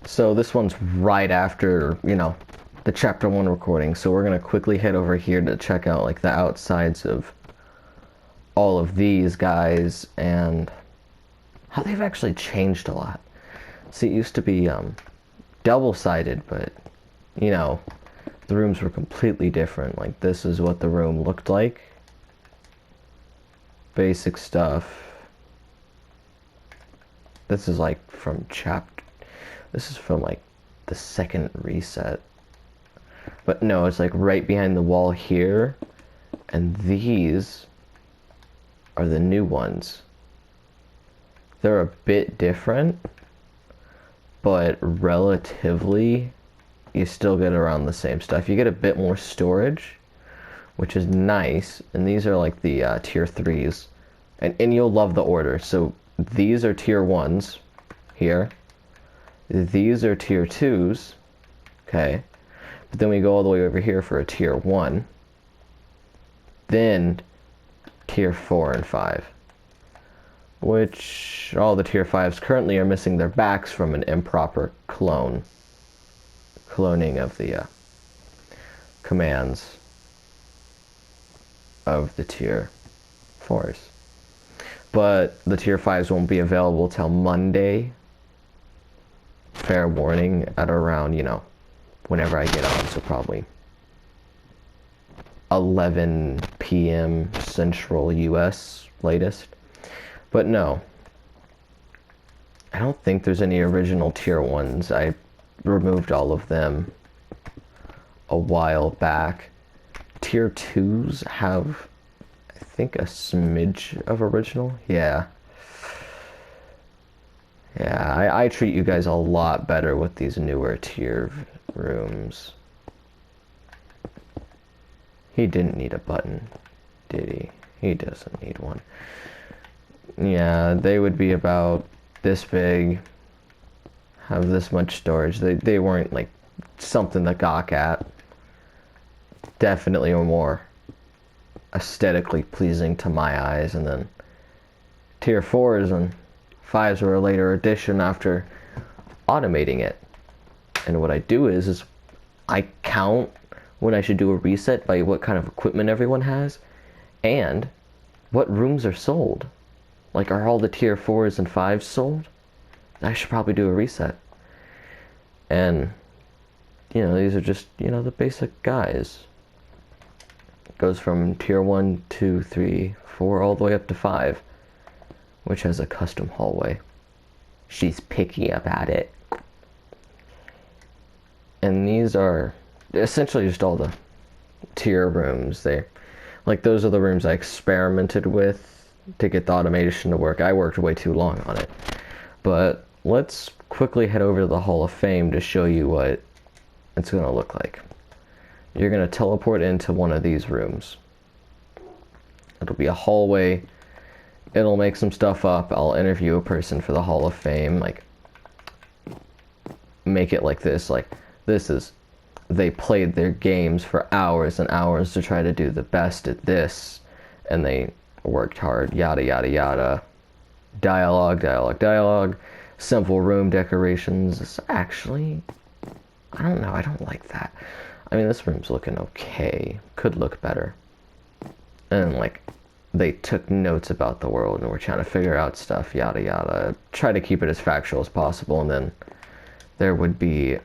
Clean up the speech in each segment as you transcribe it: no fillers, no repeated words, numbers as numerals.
So this one's right after, the chapter 1 recording. So we're going to quickly head over here to check out like the outsides of all of these guys and how they've actually changed a lot. See, it used to be double-sided, but the rooms were completely different. Like this is what the room looked like. Basic stuff. This is like from this is from like the second reset. But no, it's like right behind the wall here. And these are the new ones. They're a bit different, but relatively, you still get around the same stuff. You get a bit more storage, which is nice. And these are like the tier 3s. And you'll love the order. So these are tier 1s here. These are tier 2s. Okay. But then we go all the way over here for a tier 1. Then tier 4 and 5. Which all the tier 5s currently are missing their backs from an improper cloning of the commands of the tier 4s. But the tier 5s won't be available till Monday. Fair warning, at around, whenever I get on, so probably 11 p.m. Central US latest. But no, I don't think there's any original tier 1s. I removed all of them a while back. Tier 2s have, I think, a smidge of original. Yeah, I treat you guys a lot better with these newer tier rooms. He didn't need a button, did he? He doesn't need one. Yeah, they would be about this big, have this much storage. They weren't like something to gawk at. Definitely more aesthetically pleasing to my eyes. And then tier 4s and 5s were a later addition after automating it. And what I do is I count when I should do a reset by what kind of equipment everyone has and what rooms are sold. Like, are all the tier 4s and 5s sold? I should probably do a reset. And these are just the basic guys. It goes from tier 1, 2, 3, 4 all the way up to 5, which has a custom hallway. She's picky about it. And these are essentially just all the tier rooms. Those are the rooms I experimented with to get the automation to work. I worked way too long on it. But let's quickly head over to the Hall of Fame to show you what it's going to look like. You're going to teleport into one of these rooms. It'll be a hallway. It'll make some stuff up. I'll interview a person for the Hall of Fame. Like, make it like this. Like, they played their games for hours and hours to try to do the best at this. And they worked hard. Yada, yada, yada. Dialogue. Simple room decorations. It's actually, I don't know. I don't like that. I mean, this room's looking okay. Could look better. And, they took notes about the world and were trying to figure out stuff, yada yada. Try to keep it as factual as possible, and then there would be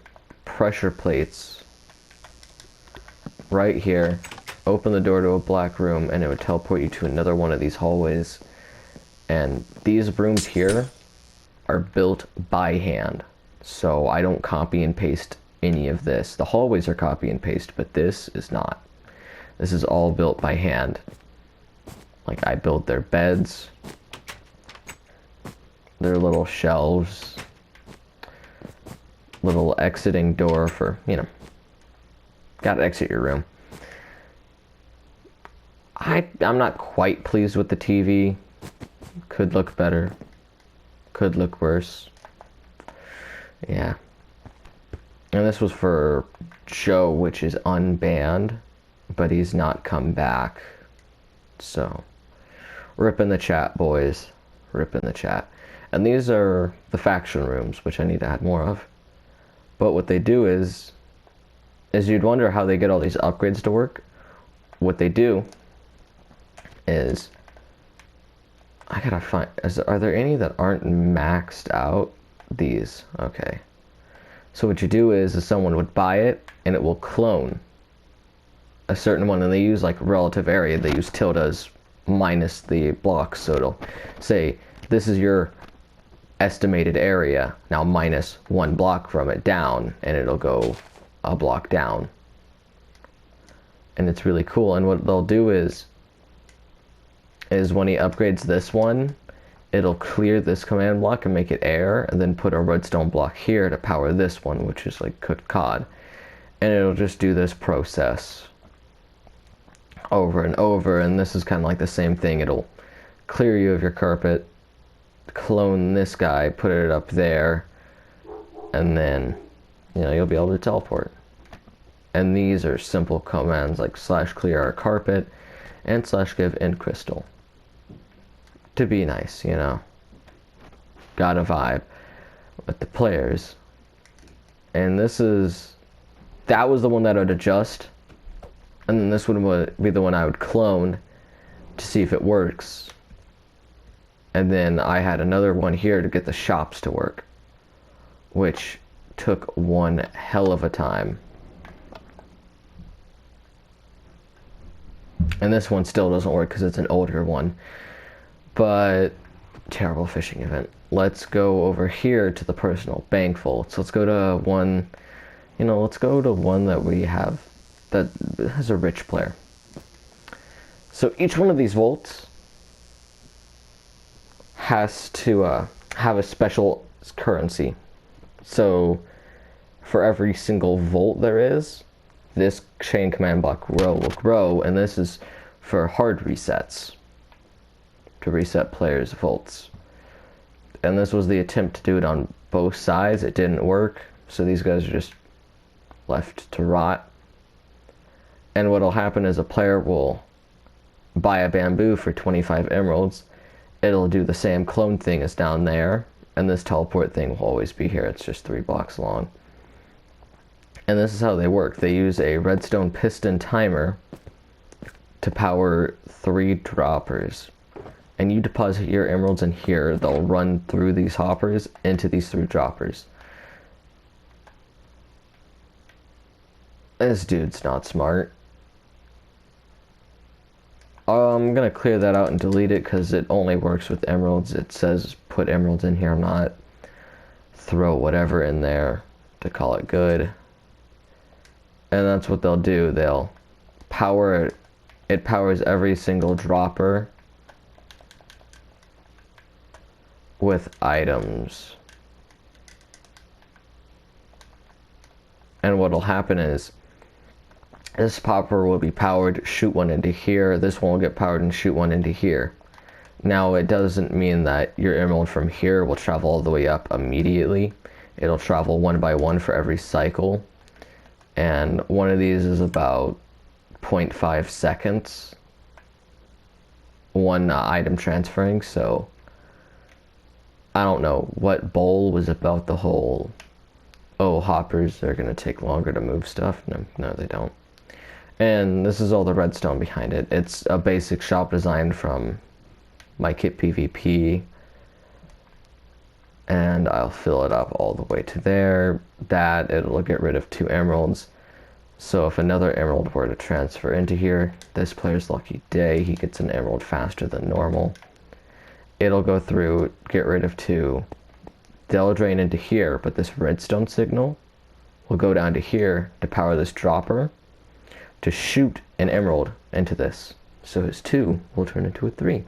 pressure plates right here. Open the door to a black room, and it would teleport you to another one of these hallways. And these rooms here are built by hand, so I don't copy and paste any of this. The hallways are copy and paste, but this is not. This is all built by hand. Like, I build their beds, their little shelves, little exiting door for, gotta exit your room. I'm not quite pleased with the TV. Could look better. Could look worse. Yeah. And this was for Joe, which is unbanned, but he's not come back. So, rip in the chat, boys. Rip in the chat. And these are the faction rooms, which I need to add more of. But what they do is you'd wonder how they get all these upgrades to work. What they do is, I gotta find, are there any that aren't maxed out? These, okay. So what you do is someone would buy it, and it will clone a certain one, and they use like relative area. They use tildes minus the blocks, so it'll say, this is your estimated area, now minus 1 block from it down, and it'll go a block down. And it's really cool. And what they'll do is when he upgrades this one, it'll clear this command block and make it air, and then put a redstone block here to power this one, which is like cooked cod. And it'll just do this process over and over, and this is kind of like the same thing. It'll clear you of your carpet, clone this guy, put it up there, and then, you know, you'll be able to teleport. And these are simple commands like /clear our carpet and /give end crystal. To be nice, you know. Got a vibe with the players. And that was the one that I would adjust. And then this one would be the one I would clone to see if it works. And then I had another one here to get the shops to work, which took one hell of a time. And this one still doesn't work because it's an older one. But terrible fishing event. Let's go over here to the personal bank vaults. Let's go to one, let's go to one that we have that has a rich player. So each one of these vaults has to have a special currency. So for every single vault there is, this chain command block row will grow, and this is for hard resets, to reset players' vaults. And this was the attempt to do it on both sides. It didn't work, so these guys are just left to rot. And what'll happen is a player will buy a bamboo for 25 emeralds. It'll do the same clone thing as down there, and this teleport thing will always be here. It's just 3 blocks long. And this is how they work. They use a redstone piston timer to power 3 droppers. And you deposit your emeralds in here. They'll run through these hoppers into these 3 droppers. This dude's not smart. I'm gonna clear that out and delete it because it only works with emeralds. It says put emeralds in here. I'm not throw whatever in there to call it good. And that's what they'll do. They'll power it. It powers every single dropper with items. And what'll happen is this popper will be powered, shoot one into here. This one will get powered and shoot one into here. Now, it doesn't mean that your emerald from here will travel all the way up immediately. It'll travel one by one for every cycle. And one of these is about 0.5 seconds. One item transferring, so I don't know what Bowl was about the whole, oh, hoppers are going to take longer to move stuff. No, they don't. And this is all the redstone behind it. It's a basic shop design from my kit PvP. And I'll fill it up all the way to there. That, it'll get rid of 2 emeralds. So if another emerald were to transfer into here, this player's lucky day, he gets an emerald faster than normal. It'll go through, get rid of 2. They'll drain into here, but this redstone signal will go down to here to power this dropper to shoot an emerald into this. So his 2 will turn into a 3.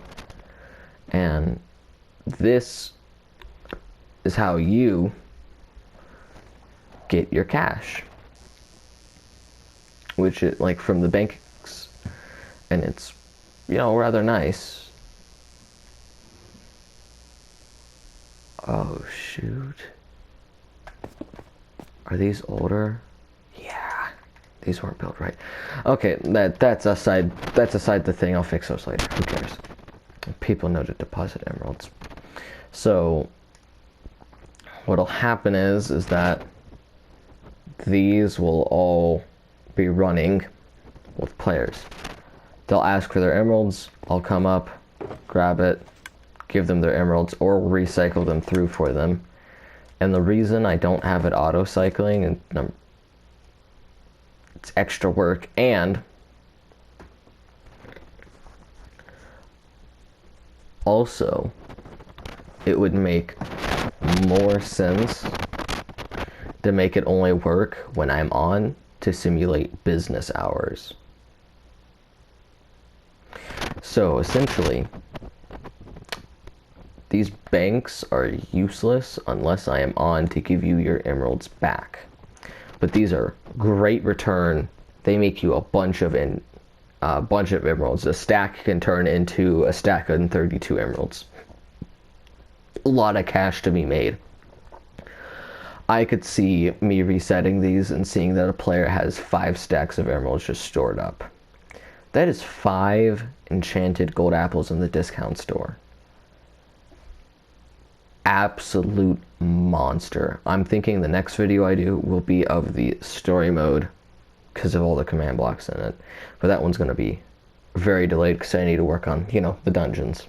And this is how you get your cash, which is like from the banks, and it's, rather nice. Oh shoot, are these older? Yeah, these weren't built right. Okay, that's aside the thing. I'll fix those later. Who cares? People know to deposit emeralds. So what'll happen is that these will all be running with players. They'll ask for their emeralds, I'll come up, grab it, give them their emeralds, or recycle them through for them. And the reason I don't have it auto-cycling, and it's extra work, and also it would make more sense to make it only work when I'm on to simulate business hours. So essentially, these banks are useless unless I am on to give you your emeralds back. But these are great return. They make you a bunch of emeralds. A stack can turn into a stack of 32 emeralds. A lot of cash to be made. I could see me resetting these and seeing that a player has 5 stacks of emeralds just stored up. That is 5 enchanted gold apples in the discount store. Absolute monster. I'm thinking the next video I do will be of the story mode because of all the command blocks in it. But that one's going to be very delayed because I need to work on, the dungeons.